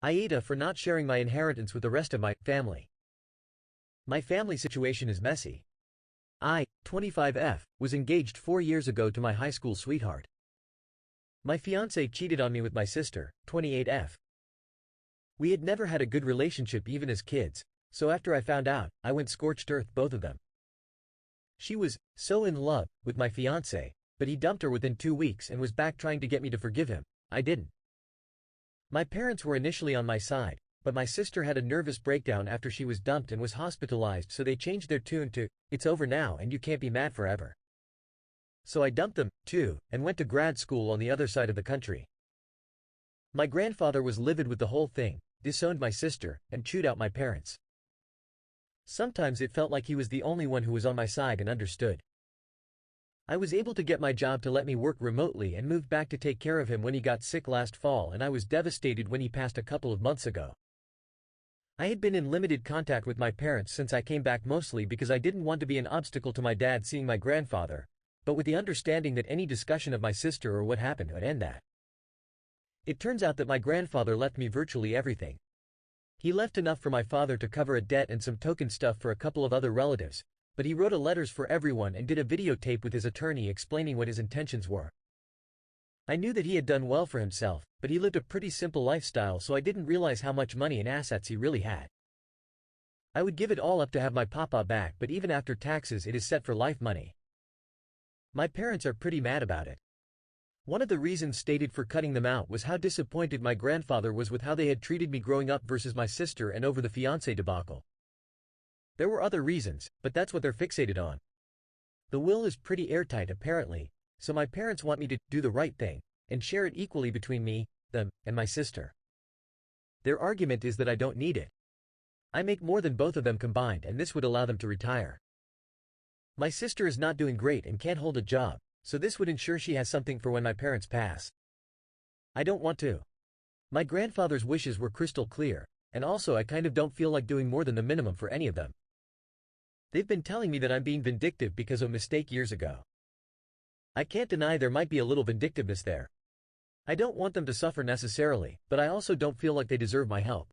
AITA for not sharing my inheritance with the rest of my family. My family situation is messy. I, 25F, was engaged 4 years ago to my high school sweetheart. My fiancé cheated on me with my sister, 28F. We had never had a good relationship even as kids, so after I found out, I went scorched earth both of them. She was so in love with my fiancé, but he dumped her within 2 weeks and was back trying to get me to forgive him. I didn't. My parents were initially on my side, but my sister had a nervous breakdown after she was dumped and was hospitalized, so they changed their tune to, "It's over now and you can't be mad forever." So I dumped them, too, and went to grad school on the other side of the country. My grandfather was livid with the whole thing, disowned my sister, and chewed out my parents. Sometimes it felt like he was the only one who was on my side and understood. I was able to get my job to let me work remotely and moved back to take care of him when he got sick last fall, and I was devastated when he passed a couple of months ago. I had been in limited contact with my parents since I came back, mostly because I didn't want to be an obstacle to my dad seeing my grandfather, but with the understanding that any discussion of my sister or what happened would end that. It turns out that my grandfather left me virtually everything. He left enough for my father to cover a debt and some token stuff for a couple of other relatives, but he wrote a letters for everyone and did a videotape with his attorney explaining what his intentions were. I knew that he had done well for himself, but he lived a pretty simple lifestyle, so I didn't realize how much money and assets he really had. I would give it all up to have my papa back, but even after taxes it is set for life money. My parents are pretty mad about it. One of the reasons stated for cutting them out was how disappointed my grandfather was with how they had treated me growing up versus my sister and over the fiancé debacle. There were other reasons, but that's what they're fixated on. The will is pretty airtight apparently, so my parents want me to do the right thing and share it equally between me, them, and my sister. Their argument is that I don't need it. I make more than both of them combined, and this would allow them to retire. My sister is not doing great and can't hold a job, so this would ensure she has something for when my parents pass. I don't want to. My grandfather's wishes were crystal clear, and also I kind of don't feel like doing more than the minimum for any of them. They've been telling me that I'm being vindictive because of a mistake years ago. I can't deny there might be a little vindictiveness there. I don't want them to suffer necessarily, but I also don't feel like they deserve my help.